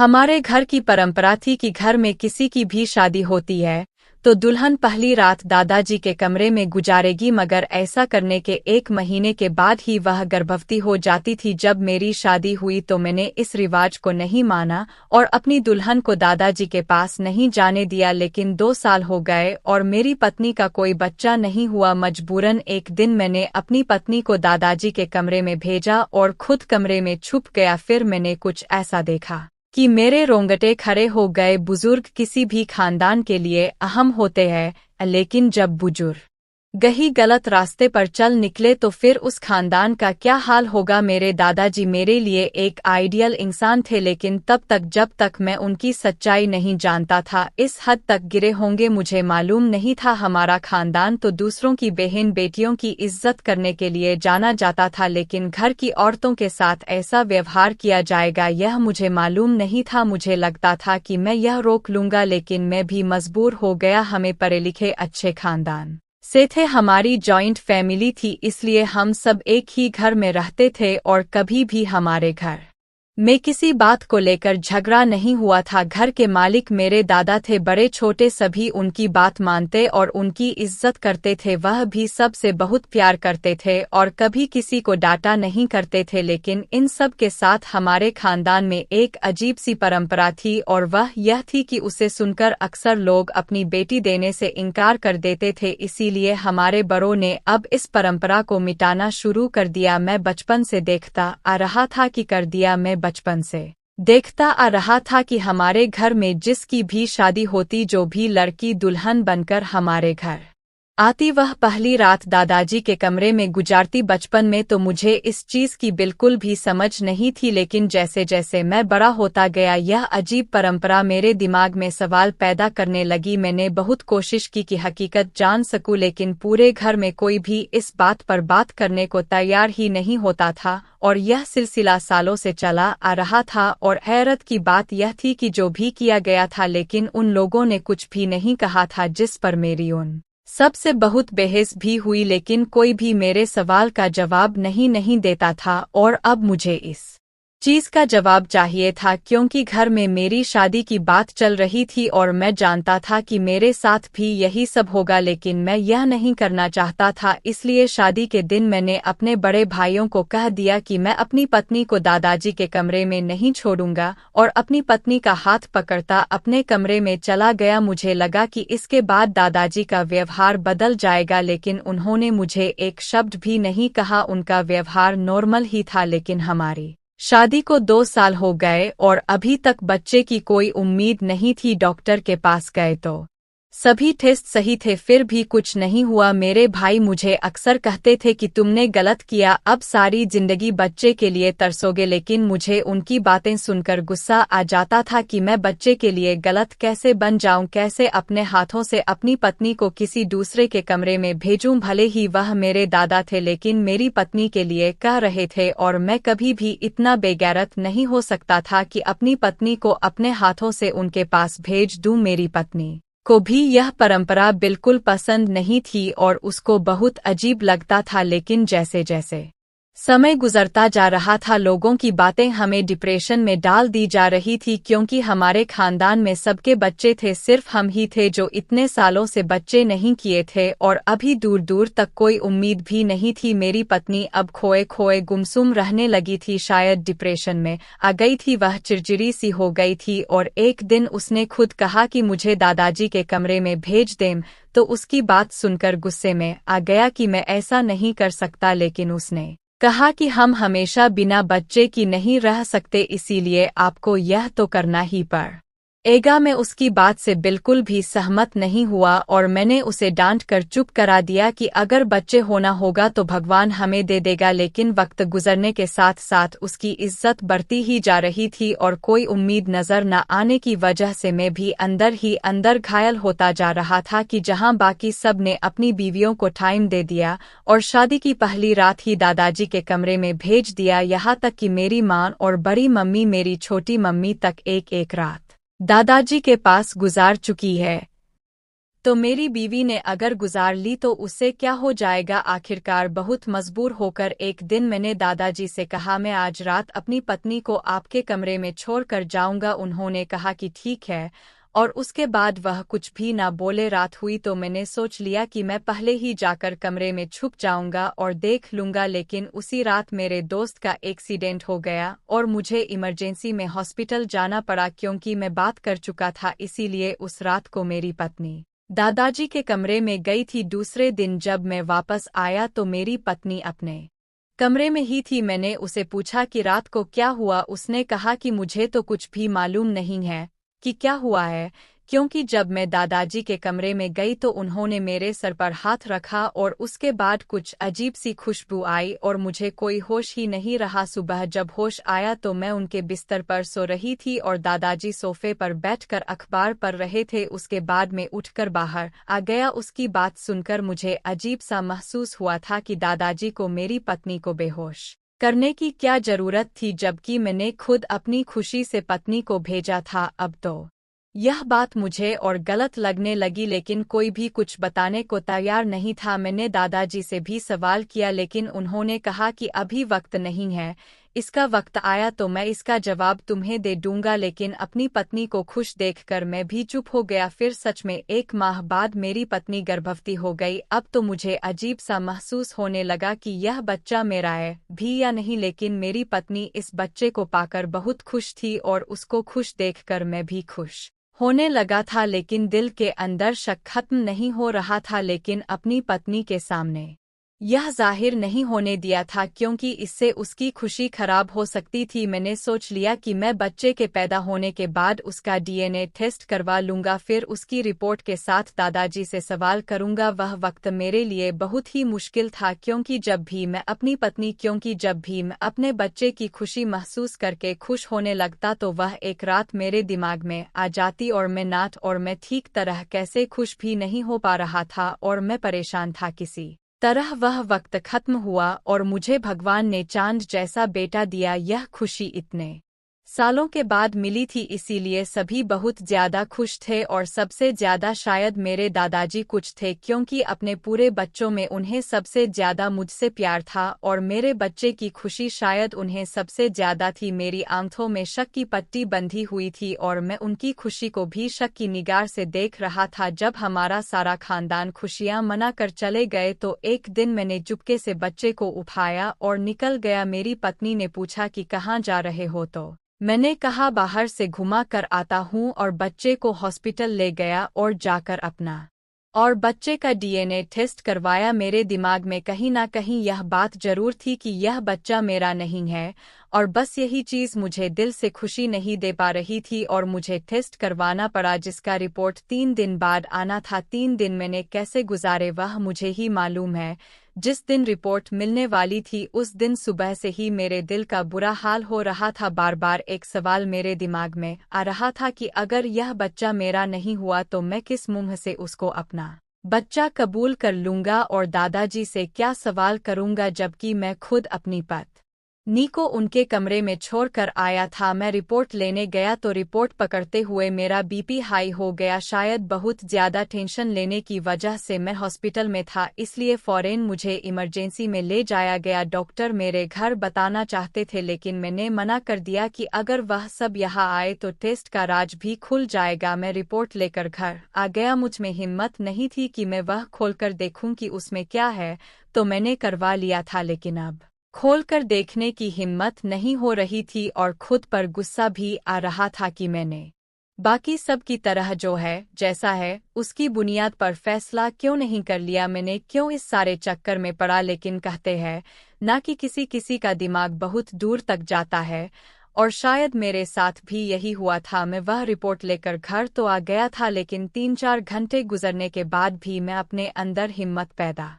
हमारे घर की परंपरा थी कि घर में किसी की भी शादी होती है तो दुल्हन पहली रात दादाजी के कमरे में गुजारेगी, मगर ऐसा करने के 1 महीने के बाद ही वह गर्भवती हो जाती थी। जब मेरी शादी हुई तो मैंने इस रिवाज को नहीं माना और अपनी दुल्हन को दादाजी के पास नहीं जाने दिया, लेकिन 2 साल हो गए और मेरी पत्नी का कोई बच्चा नहीं हुआ। मजबूरन एक दिन मैंने अपनी पत्नी को दादाजी के कमरे में भेजा और खुद कमरे में छुप गया। फिर मैंने कुछ ऐसा देखा कि मेरे रोंगटे खड़े हो गए। बुजुर्ग किसी भी खानदान के लिए अहम होते हैं, लेकिन जब बुजुर्ग गही गलत रास्ते पर चल निकले तो फिर उस खानदान का क्या हाल होगा। मेरे दादाजी मेरे लिए एक आइडियल इंसान थे, लेकिन तब तक जब तक मैं उनकी सच्चाई नहीं जानता था इस हद तक गिरे होंगे मुझे मालूम नहीं था। हमारा खानदान तो दूसरों की बहन बेटियों की इज्जत करने के लिए जाना जाता था, लेकिन घर की औरतों के साथ ऐसा व्यवहार किया जाएगा यह मुझे मालूम नहीं था। मुझे लगता था कि मैं यह रोक लूंगा, लेकिन मैं भी मजबूर हो गया। हमें पढ़े लिखे अच्छे खानदान से थे, हमारी जॉइंट फैमिली थी, इसलिए हम सब एक ही घर में रहते थे और कभी भी हमारे घर में किसी बात को लेकर झगड़ा नहीं हुआ था। घर के मालिक मेरे दादा थे, बड़े छोटे सभी उनकी बात मानते और उनकी इज्जत करते थे। वह भी सबसे बहुत प्यार करते थे और कभी किसी को डांटा नहीं करते थे। लेकिन इन सब के साथ हमारे खानदान में एक अजीब सी परंपरा थी और वह यह थी कि उसे सुनकर अक्सर लोग अपनी बेटी देने से इनकार कर देते थे। इसीलिए हमारे बड़ों ने अब इस परंपरा को मिटाना शुरू कर दिया। मैं बचपन से देखता आ रहा था कि कर दिया मैं बचपन से देखता आ रहा था कि हमारे घर में जिसकी भी शादी होती, जो भी लड़की दुल्हन बनकर हमारे घर आती, वह पहली रात दादाजी के कमरे में गुजारती। बचपन में तो मुझे इस चीज की बिल्कुल भी समझ नहीं थी, लेकिन जैसे जैसे मैं बड़ा होता गया यह अजीब परंपरा मेरे दिमाग में सवाल पैदा करने लगी। मैंने बहुत कोशिश की कि हकीकत जान सकूं, लेकिन पूरे घर में कोई भी इस बात पर बात करने को तैयार ही नहीं होता था और यह सिलसिला सालों से चला आ रहा था। और हैरत की बात यह थी कि जो भी किया गया था, लेकिन उन लोगों ने कुछ भी नहीं कहा था, जिस पर मेरी उन सबसे बहुत बहस भी हुई, लेकिन कोई भी मेरे सवाल का जवाब नहीं देता था। और अब मुझे इस चीज का जवाब चाहिए था, क्योंकि घर में मेरी शादी की बात चल रही थी और मैं जानता था कि मेरे साथ भी यही सब होगा, लेकिन मैं यह नहीं करना चाहता था। इसलिए शादी के दिन मैंने अपने बड़े भाइयों को कह दिया कि मैं अपनी पत्नी को दादाजी के कमरे में नहीं छोड़ूंगा, और अपनी पत्नी का हाथ पकड़ता अपने कमरे में चला गया। मुझे लगा कि इसके बाद दादाजी का व्यवहार बदल जाएगा, लेकिन उन्होंने मुझे एक शब्द भी नहीं कहा। उनका व्यवहार नॉर्मल ही था, लेकिन हमारी शादी को 2 साल हो गए और अभी तक बच्चे की कोई उम्मीद नहीं थी। डॉक्टर के पास गए तो सभी टेस्ट सही थे, फिर भी कुछ नहीं हुआ। मेरे भाई मुझे अक्सर कहते थे कि तुमने गलत किया, अब सारी जिंदगी बच्चे के लिए तरसोगे, लेकिन मुझे उनकी बातें सुनकर गुस्सा आ जाता था कि मैं बच्चे के लिए गलत कैसे बन जाऊं, कैसे अपने हाथों से अपनी पत्नी को किसी दूसरे के कमरे में भेजूं। भले ही वह मेरे दादा थे, लेकिन मेरी पत्नी के लिए कह रहे थे और मैं कभी भी इतना बेगैरत नहीं हो सकता था कि अपनी पत्नी को अपने हाथों से उनके पास भेज दूं। मेरी पत्नी को भी यह परंपरा बिल्कुल पसंद नहीं थी और उसको बहुत अजीब लगता था, लेकिन जैसे जैसे समय गुजरता जा रहा था लोगों की बातें हमें डिप्रेशन में डाल दी जा रही थी, क्योंकि हमारे खानदान में सबके बच्चे थे, सिर्फ हम ही थे जो इतने सालों से बच्चे नहीं किए थे और अभी दूर दूर तक कोई उम्मीद भी नहीं थी। मेरी पत्नी अब खोए खोए गुमसुम रहने लगी थी, शायद डिप्रेशन में आ गई थी। वह चिड़चिड़ी सी हो गई थी और एक दिन उसने खुद कहा कि मुझे दादाजी के कमरे में भेज दें, तो उसकी बात सुनकर गुस्से में आ गया कि मैं ऐसा नहीं कर सकता, लेकिन उसने कहा कि हम हमेशा बिना बच्चे की नहीं रह सकते, इसीलिए आपको यह तो करना ही पड़ेगा। मैं उसकी बात से बिल्कुल भी सहमत नहीं हुआ और मैंने उसे डांट कर चुप करा दिया कि अगर बच्चे होना होगा तो भगवान हमें दे देगा। लेकिन वक्त गुजरने के साथ साथ उसकी इज्जत बढ़ती ही जा रही थी और कोई उम्मीद नजर न आने की वजह से मैं भी अंदर ही अंदर घायल होता जा रहा था कि जहां बाकी सब ने अपनी बीवियों को टाइम दे दिया और शादी की पहली रात ही दादाजी के कमरे में भेज दिया, यहाँ तक कि मेरी माँ और बड़ी मम्मी, मेरी छोटी मम्मी तक एक एक रात दादाजी के पास गुजार चुकी है। तो मेरी बीवी ने अगर गुजार ली तो उससे क्या हो जाएगा। आखिरकार बहुत मजबूर होकर एक दिन मैंने दादाजी से कहा, मैं आज रात अपनी पत्नी को आपके कमरे में छोड़ कर जाऊंगा। उन्होंने कहा कि ठीक है, और उसके बाद वह कुछ भी ना बोले। रात हुई तो मैंने सोच लिया कि मैं पहले ही जाकर कमरे में छुप जाऊंगा और देख लूंगा, लेकिन उसी रात मेरे दोस्त का एक्सीडेंट हो गया और मुझे इमरजेंसी में हॉस्पिटल जाना पड़ा। क्योंकि मैं बात कर चुका था, इसीलिए उस रात को मेरी पत्नी दादाजी के कमरे में गई थी। दूसरे दिन जब मैं वापस आया तो मेरी पत्नी अपने कमरे में ही थी। मैंने उसे पूछा कि रात को क्या हुआ। उसने कहा कि मुझे तो कुछ भी मालूम नहीं है कि क्या हुआ है, क्योंकि जब मैं दादाजी के कमरे में गई तो उन्होंने मेरे सर पर हाथ रखा और उसके बाद कुछ अजीब सी खुशबू आई और मुझे कोई होश ही नहीं रहा। सुबह जब होश आया तो मैं उनके बिस्तर पर सो रही थी और दादाजी सोफे पर बैठकर अखबार पढ़ रहे थे। उसके बाद मैं उठकर बाहर आ गया। उसकी बात सुनकर मुझे अजीब सा महसूस हुआ था कि दादाजी को मेरी पत्नी को बेहोश करने की क्या जरूरत थी, जबकि मैंने खुद अपनी खुशी से पत्नी को भेजा था। अब तो यह बात मुझे और गलत लगने लगी, लेकिन कोई भी कुछ बताने को तैयार नहीं था। मैंने दादाजी से भी सवाल किया, लेकिन उन्होंने कहा कि अभी वक्त नहीं है, इसका वक्त आया तो मैं इसका जवाब तुम्हें दे दूंगा। लेकिन अपनी पत्नी को खुश देखकर मैं भी चुप हो गया। फिर सच में 1 माह बाद मेरी पत्नी गर्भवती हो गई। अब तो मुझे अजीब सा महसूस होने लगा कि यह बच्चा मेरा है भी या नहीं, लेकिन मेरी पत्नी इस बच्चे को पाकर बहुत खुश थी और उसको खुश देखकर मैं भी खुश होने लगा था। लेकिन दिल के अंदर शक खत्म नहीं हो रहा था, लेकिन अपनी पत्नी के सामने यह जाहिर नहीं होने दिया था, क्योंकि इससे उसकी खुशी खराब हो सकती थी। मैंने सोच लिया कि मैं बच्चे के पैदा होने के बाद उसका डीएनए टेस्ट करवा लूंगा, फिर उसकी रिपोर्ट के साथ दादाजी से सवाल करूंगा। वह वक्त मेरे लिए बहुत ही मुश्किल था, क्योंकि जब भी मैं अपने बच्चे की खुशी महसूस करके खुश होने लगता तो वह एक रात मेरे दिमाग में आ जाती और मैं ठीक तरह कैसे खुश भी नहीं हो पा रहा था और मैं परेशान था। किसी तरह वह वक्त खत्म हुआ और मुझे भगवान ने चांद जैसा बेटा दिया। यह खुशी इतने सालों के बाद मिली थी, इसीलिए सभी बहुत ज्यादा खुश थे और सबसे ज्यादा शायद मेरे दादाजी कुछ थे, क्योंकि अपने पूरे बच्चों में उन्हें सबसे ज्यादा मुझसे प्यार था और मेरे बच्चे की खुशी शायद उन्हें सबसे ज्यादा थी। मेरी आंखों में शक की पट्टी बंधी हुई थी और मैं उनकी खुशी को भी शक की निगाह से देख रहा था। जब हमारा सारा खानदान खुशियां मनाकर चले गए तो एक दिन मैंने चुपके से बच्चे को उठाया और निकल गया। मेरी पत्नी ने पूछा कि कहाँ जा रहे हो, तो मैंने कहा बाहर से घुमा कर आता हूँ, और बच्चे को हॉस्पिटल ले गया और जाकर अपना और बच्चे का डीएनए टेस्ट करवाया। मेरे दिमाग में कहीं ना कहीं यह बात जरूर थी कि यह बच्चा मेरा नहीं है, और बस यही चीज़ मुझे दिल से खुशी नहीं दे पा रही थी और मुझे टेस्ट करवाना पड़ा, जिसका रिपोर्ट 3 दिन बाद आना था। 3 दिन मैंने कैसे गुजारे वह मुझे ही मालूम है। जिस दिन रिपोर्ट मिलने वाली थी उस दिन सुबह से ही मेरे दिल का बुरा हाल हो रहा था। बार बार एक सवाल मेरे दिमाग में आ रहा था कि अगर यह बच्चा मेरा नहीं हुआ तो मैं किस मुंह से उसको अपना बच्चा कबूल कर लूंगा और दादाजी से क्या सवाल करूंगा, जबकि मैं खुद अपनी पत्नी को उनके कमरे में छोड़कर आया था। मैं रिपोर्ट लेने गया तो रिपोर्ट पकड़ते हुए मेरा बीपी हाई हो गया। शायद बहुत ज्यादा टेंशन लेने की वजह से मैं हॉस्पिटल में था, इसलिए फौरन मुझे इमरजेंसी में ले जाया गया। डॉक्टर मेरे घर बताना चाहते थे, लेकिन मैंने मना कर दिया कि अगर वह सब यहाँ आए तो टेस्ट का राज भी खुल जाएगा। मैं रिपोर्ट लेकर घर आ गया। मुझ में हिम्मत नहीं थी कि मैं वह खोलकर देखूं कि उसमें क्या है, तो मैंने करवा लिया था, लेकिन अब खोलकर देखने की हिम्मत नहीं हो रही थी और खुद पर गुस्सा भी आ रहा था कि मैंने बाकी सब की तरह जो है जैसा है उसकी बुनियाद पर फैसला क्यों नहीं कर लिया। मैंने क्यों इस सारे चक्कर में पड़ा। लेकिन कहते हैं ना कि किसी किसी का दिमाग बहुत दूर तक जाता है, और शायद मेरे साथ भी यही हुआ था। मैं वह रिपोर्ट लेकर घर तो आ गया था, लेकिन 3-4 घंटे गुजरने के बाद भी मैं अपने अंदर हिम्मत पैदा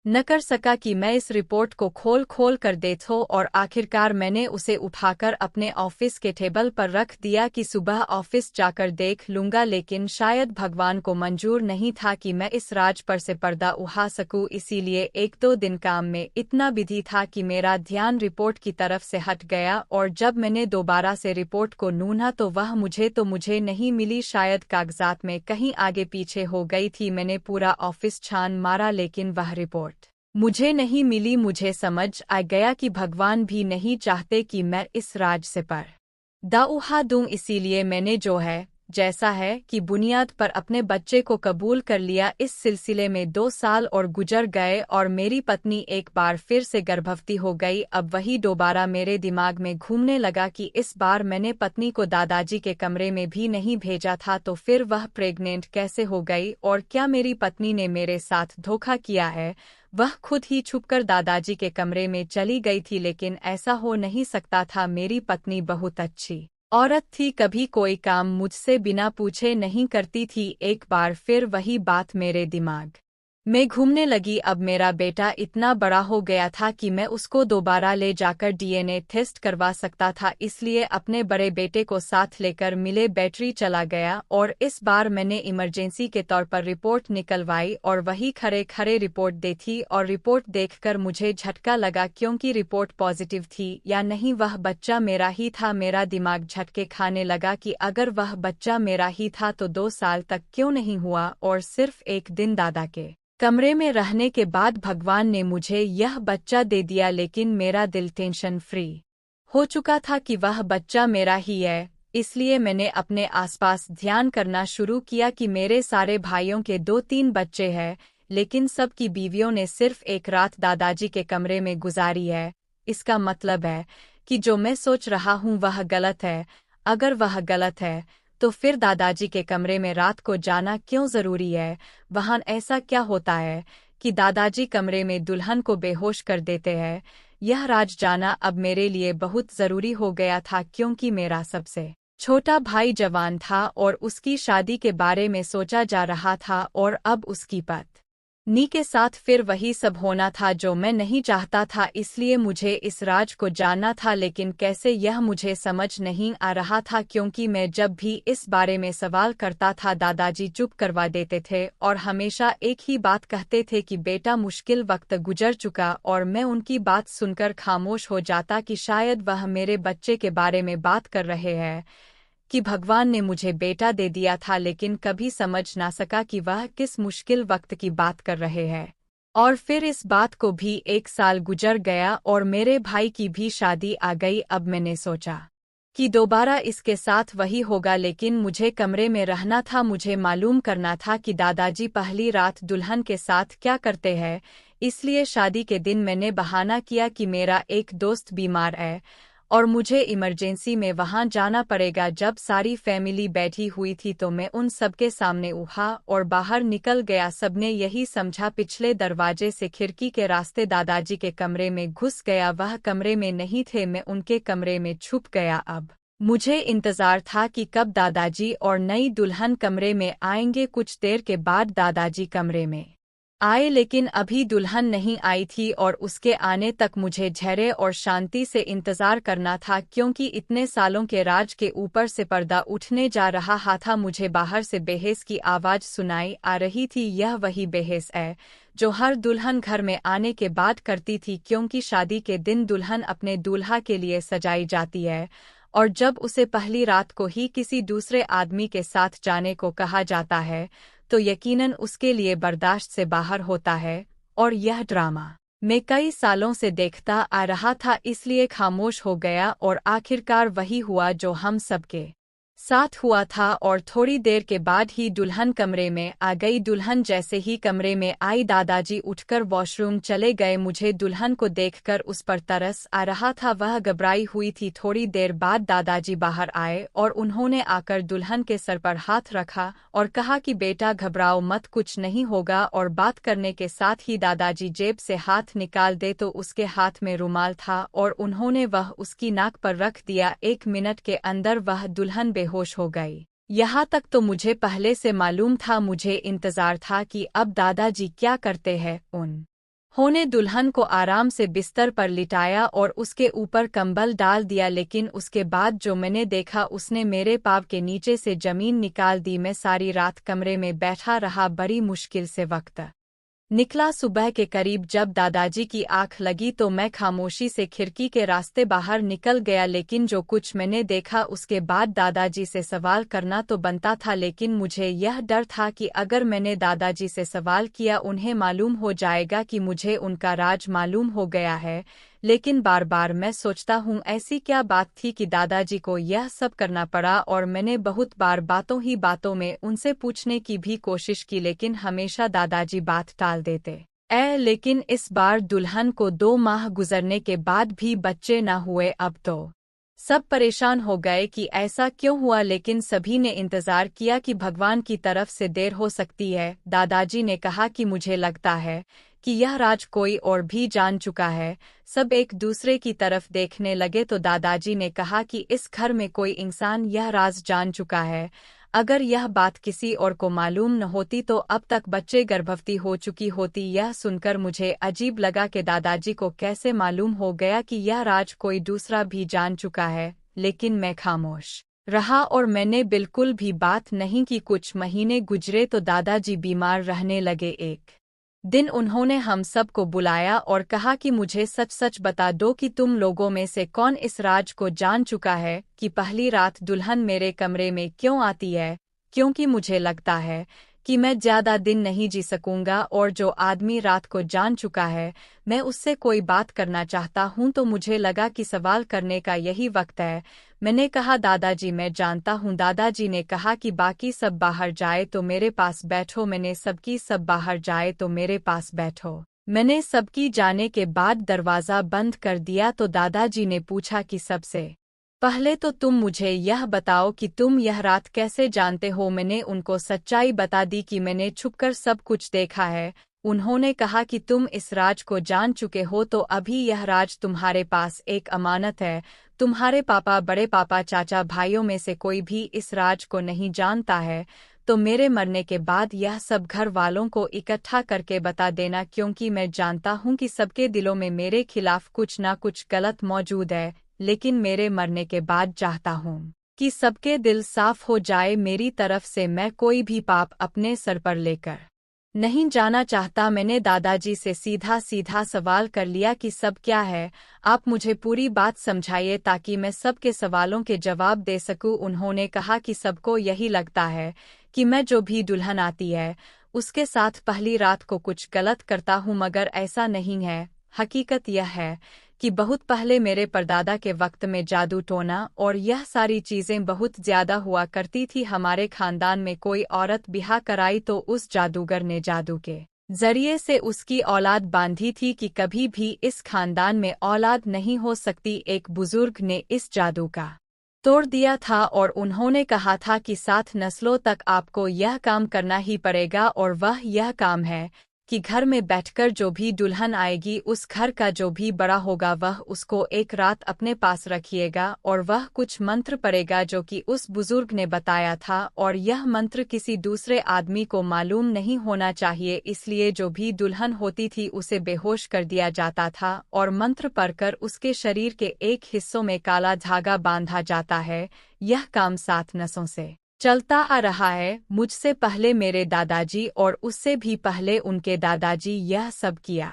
न कर सका कि मैं इस रिपोर्ट को खोल खोल कर देखूं और आखिरकार मैंने उसे उठाकर अपने ऑफिस के टेबल पर रख दिया कि सुबह ऑफिस जाकर देख लूंगा, लेकिन शायद भगवान को मंजूर नहीं था कि मैं इस राज पर से पर्दा उठा सकूं। इसीलिए एक दो दिन काम में इतना बिजी था कि मेरा ध्यान रिपोर्ट की तरफ से हट गया, और जब मैंने दोबारा से रिपोर्ट को ढूंढा तो वह मुझे नहीं मिली। शायद कागजात में कहीं आगे पीछे हो गई थी। मैंने पूरा ऑफिस छान मारा लेकिन वह रिपोर्ट मुझे नहीं मिली। मुझे समझ आ गया कि भगवान भी नहीं चाहते कि मैं इस राज से पर्दा उठा दूं। इसीलिए मैंने जो है जैसा है की बुनियाद पर अपने बच्चे को कबूल कर लिया। इस सिलसिले में 2 साल और गुजर गए और मेरी पत्नी एक बार फिर से गर्भवती हो गई। अब वही दोबारा मेरे दिमाग में घूमने लगा कि इस बार मैंने पत्नी को दादाजी के कमरे में भी नहीं भेजा था, तो फिर वह प्रेग्नेंट कैसे हो गई, और क्या मेरी पत्नी ने मेरे साथ धोखा किया है। वह खुद ही छुपकर दादाजी के कमरे में चली गई थी, लेकिन ऐसा हो नहीं सकता था। मेरी पत्नी बहुत अच्छी औरत थी, कभी कोई काम मुझसे बिना पूछे नहीं करती थी। एक बार फिर वही बात मेरे दिमाग में घूमने लगी। अब मेरा बेटा इतना बड़ा हो गया था कि मैं उसको दोबारा ले जाकर डीएनए टेस्ट करवा सकता था, इसलिए अपने बड़े बेटे को साथ लेकर मिले बैटरी चला गया और इस बार मैंने इमरजेंसी के तौर पर रिपोर्ट निकलवाई और वही खरे खरे रिपोर्ट दी थी। और रिपोर्ट देखकर मुझे झटका लगा, क्योंकि रिपोर्ट पॉजिटिव थी या नहीं वह बच्चा मेरा ही था। मेरा दिमाग झटके खाने लगा कि अगर वह बच्चा मेरा ही था तो 2 साल तक क्यों नहीं हुआ, और सिर्फ एक दिन दादा के कमरे में रहने के बाद भगवान ने मुझे यह बच्चा दे दिया। लेकिन मेरा दिल टेंशन फ्री हो चुका था कि वह बच्चा मेरा ही है, इसलिए मैंने अपने आसपास ध्यान करना शुरू किया कि मेरे सारे भाइयों के 2-3 बच्चे हैं, लेकिन सबकी बीवियों ने सिर्फ एक रात दादाजी के कमरे में गुजारी है। इसका मतलब है कि जो मैं सोच रहा हूँ वह गलत है। अगर वह गलत है तो फिर दादाजी के कमरे में रात को जाना क्यों जरूरी है। वहाँ ऐसा क्या होता है कि दादाजी कमरे में दुल्हन को बेहोश कर देते हैं। यह राज जाना अब मेरे लिए बहुत जरूरी हो गया था, क्योंकि मेरा सबसे छोटा भाई जवान था और उसकी शादी के बारे में सोचा जा रहा था, और अब उसकी पत्नी के साथ फिर वही सब होना था जो मैं नहीं चाहता था। इसलिए मुझे इस राज को जानना था, लेकिन कैसे यह मुझे समझ नहीं आ रहा था, क्योंकि मैं जब भी इस बारे में सवाल करता था दादाजी चुप करवा देते थे और हमेशा एक ही बात कहते थे कि बेटा मुश्किल वक्त गुजर चुका, और मैं उनकी बात सुनकर खामोश हो जाता कि शायद वह मेरे बच्चे के बारे में बात कर रहे हैं, कि भगवान ने मुझे बेटा दे दिया था, लेकिन कभी समझ ना सका कि वह किस मुश्किल वक्त की बात कर रहे हैं। और फिर इस बात को भी 1 साल गुजर गया और मेरे भाई की भी शादी आ गई। अब मैंने सोचा कि दोबारा इसके साथ वही होगा, लेकिन मुझे कमरे में रहना था। मुझे मालूम करना था कि दादाजी पहली रात दुल्हन के साथ क्या करते हैं। इसलिए शादी के दिन मैंने बहाना किया कि मेरा एक दोस्त बीमार है और मुझे इमरजेंसी में वहां जाना पड़ेगा। जब सारी फैमिली बैठी हुई थी तो मैं उन सबके सामने उठा और बाहर निकल गया। सबने यही समझा, पिछले दरवाजे से खिड़की के रास्ते दादाजी के कमरे में घुस गया। वह कमरे में नहीं थे, मैं उनके कमरे में छुप गया। अब मुझे इंतजार था कि कब दादाजी और नई दुल्हन कमरे में आएंगे। कुछ देर के बाद दादाजी कमरे में आए, लेकिन अभी दुल्हन नहीं आई थी और उसके आने तक मुझे धैर्य और शांति से इंतजार करना था, क्योंकि इतने सालों के राज के ऊपर से पर्दा उठने जा रहा था। मुझे बाहर से बेहेस की आवाज सुनाई आ रही थी। यह वही बेहेस है जो हर दुल्हन घर में आने के बाद करती थी, क्योंकि शादी के दिन दुल्हन अपने दूल्हा के लिए सजाई जाती है, और जब उसे पहली रात को ही किसी दूसरे आदमी के साथ जाने को कहा जाता है तो यकीनन उसके लिए बर्दाश्त से बाहर होता है। और यह ड्रामा मैं कई सालों से देखता आ रहा था, इसलिए खामोश हो गया। और आखिरकार वही हुआ जो हम सबके साथ हुआ था, और थोड़ी देर के बाद ही दुल्हन कमरे में आ गई। दुल्हन जैसे ही कमरे में आई दादाजी उठकर वॉशरूम चले गए। मुझे दुल्हन को देखकर उस पर तरस आ रहा था, वह घबराई हुई थी। थोड़ी देर बाद दादाजी बाहर आए और उन्होंने आकर दुल्हन के सर पर हाथ रखा और कहा कि बेटा घबराओ मत, कुछ नहीं होगा। और बात करने के साथ ही दादाजी जेब से हाथ निकाल दे तो उसके हाथ में रुमाल था और उन्होंने वह उसकी नाक पर रख दिया। 1 मिनट के अंदर वह दुल्हन बेहोश हो गई। यहाँ तक तो मुझे पहले से मालूम था। मुझे इंतजार था कि अब दादाजी क्या करते हैं। उन होने दुल्हन को आराम से बिस्तर पर लिटाया और उसके ऊपर कंबल डाल दिया, लेकिन उसके बाद जो मैंने देखा उसने मेरे पाँव के नीचे से जमीन निकाल दी। मैं सारी रात कमरे में बैठा रहा, बड़ी मुश्किल से वक्त निकला। सुबह के करीब जब दादाजी की आंख लगी तो मैं खामोशी से खिड़की के रास्ते बाहर निकल गया, लेकिन जो कुछ मैंने देखा उसके बाद दादाजी से सवाल करना तो बनता था, लेकिन मुझे यह डर था कि अगर मैंने दादाजी से सवाल किया उन्हें मालूम हो जाएगा कि मुझे उनका राज मालूम हो गया है। लेकिन बार बार मैं सोचता हूँ ऐसी क्या बात थी कि दादाजी को यह सब करना पड़ा, और मैंने बहुत बार बातों ही बातों में उनसे पूछने की भी कोशिश की, लेकिन हमेशा दादाजी बात टाल देते। लेकिन इस बार दुल्हन को 2 माह गुजरने के बाद भी बच्चे न हुए। अब तो सब परेशान हो गए कि ऐसा क्यों हुआ, लेकिन सभी ने इंतजार किया कि भगवान की तरफ से देर हो सकती है। दादाजी ने कहा कि मुझे लगता है कि यह राज कोई और भी जान चुका है। सब एक दूसरे की तरफ देखने लगे तो दादाजी ने कहा कि इस घर में कोई इंसान यह राज जान चुका है। अगर यह बात किसी और को मालूम न होती तो अब तक बच्चे गर्भवती हो चुकी होती। यह सुनकर मुझे अजीब लगा कि दादाजी को कैसे मालूम हो गया कि यह राज कोई दूसरा भी जान चुका है, लेकिन मैं खामोश रहा और मैंने बिल्कुल भी बात नहीं की। कुछ महीने गुजरे तो दादाजी बीमार रहने लगे। एक दिन उन्होंने हम सबको बुलाया और कहा कि मुझे सच सच बता दो कि तुम लोगों में से कौन इस राज को जान चुका है कि पहली रात दुल्हन मेरे कमरे में क्यों आती है, क्योंकि मुझे लगता है कि मैं ज्यादा दिन नहीं जी सकूंगा, और जो आदमी रात को जान चुका है मैं उससे कोई बात करना चाहता हूं। तो मुझे लगा कि सवाल करने का यही वक्त है। मैंने कहा दादाजी मैं जानता हूं। दादाजी ने कहा कि बाकी सब बाहर जाए तो मेरे पास बैठो। मैंने सबकी सब बाहर जाए तो मेरे पास बैठो। मैंने सबकी जाने के बाद दरवाज़ा बंद कर दिया तो दादाजी ने पूछा कि सबसे पहले तो तुम मुझे यह बताओ कि तुम यह रात कैसे जानते हो। मैंने उनको सच्चाई बता दी कि मैंने छुपकर सब कुछ देखा है। उन्होंने कहा कि तुम इस राज को जान चुके हो तो अभी यह राज तुम्हारे पास एक अमानत है। तुम्हारे पापा, बड़े पापा, चाचा भाइयों में से कोई भी इस राज को नहीं जानता है तो मेरे मरने के बाद यह सब घर वालों को इकट्ठा करके बता देना, क्योंकि मैं जानता हूँ कि सबके दिलों में मेरे खिलाफ कुछ ना कुछ गलत मौजूद है। लेकिन मेरे मरने के बाद चाहता हूँ कि सबके दिल साफ हो जाए। मेरी तरफ से मैं कोई भी पाप अपने सर पर लेकर नहीं जाना चाहता। मैंने दादाजी से सीधा सीधा सवाल कर लिया कि सब क्या है, आप मुझे पूरी बात समझाइए ताकि मैं सबके सवालों के जवाब दे सकूं। उन्होंने कहा कि सबको यही लगता है कि मैं जो भी दुल्हन आती है उसके साथ पहली रात को कुछ गलत करता हूं, मगर ऐसा नहीं है। हकीकत यह है कि बहुत पहले मेरे परदादा के वक्त में जादू टोना और यह सारी चीजें बहुत ज्यादा हुआ करती थी। हमारे खानदान में कोई औरत ब्याह कराई तो उस जादूगर ने जादू के जरिए से उसकी औलाद बांधी थी कि कभी भी इस खानदान में औलाद नहीं हो सकती। एक बुजुर्ग ने इस जादू का तोड़ दिया था और उन्होंने कहा था कि 7 नस्लों तक आपको यह काम करना ही पड़ेगा, और वह यह काम है कि घर में बैठकर जो भी दुल्हन आएगी उस घर का जो भी बड़ा होगा वह उसको एक रात अपने पास रखिएगा, और वह कुछ मंत्र पढ़ेगा जो कि उस बुजुर्ग ने बताया था, और यह मंत्र किसी दूसरे आदमी को मालूम नहीं होना चाहिए। इसलिए जो भी दुल्हन होती थी उसे बेहोश कर दिया जाता था और मंत्र पढ़कर उसके शरीर के एक हिस्सों में काला धागा बांधा जाता है। यह काम 7 नसों से चलता आ रहा है। मुझसे पहले मेरे दादाजी और उससे भी पहले उनके दादाजी यह सब किया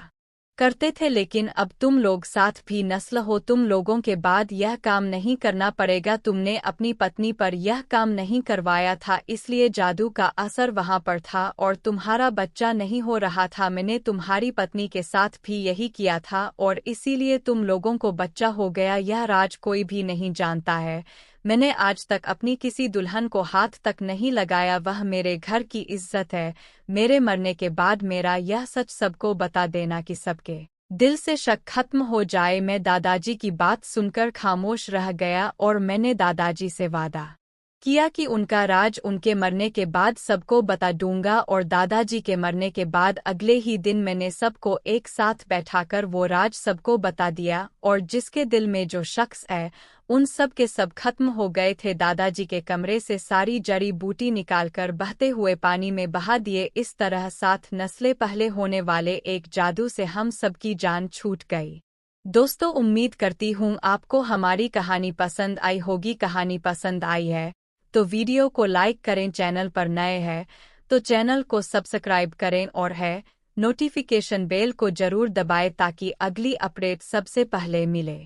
करते थे, लेकिन अब तुम लोग 7 भी नस्ल हो, तुम लोगों के बाद यह काम नहीं करना पड़ेगा। तुमने अपनी पत्नी पर यह काम नहीं करवाया था, इसलिए जादू का असर वहां पर था और तुम्हारा बच्चा नहीं हो रहा था। मैंने तुम्हारी पत्नी के साथ भी यही किया था और इसीलिए तुम लोगों को बच्चा हो गया। यह राज कोई भी नहीं जानता है। मैंने आज तक अपनी किसी दुल्हन को हाथ तक नहीं लगाया। वह मेरे घर की इज्जत है। मेरे मरने के बाद मेरा यह सच सबको बता देना कि सबके दिल से शक खत्म हो जाए। मैं दादाजी की बात सुनकर खामोश रह गया और मैंने दादाजी से वादा किया कि उनका राज उनके मरने के बाद सबको बता दूंगा, और दादाजी के मरने के बाद अगले ही दिन मैंने सबको एक साथ बैठाकर वो राज सबको बता दिया, और जिसके दिल में जो शख्स है उन सब के सब खत्म हो गए थे। दादाजी के कमरे से सारी जड़ी बूटी निकालकर बहते हुए पानी में बहा दिए। इस तरह 7 नस्लें पहले होने वाले एक जादू से हम सबकी जान छूट गई। दोस्तों, उम्मीद करती हूँ आपको हमारी कहानी पसंद आई होगी। कहानी पसंद आई है तो वीडियो को लाइक करें, चैनल पर नए हैं तो चैनल को सब्सक्राइब करें और नोटिफिकेशन बेल को जरूर दबाएं ताकि अगली अपडेट सबसे पहले मिले।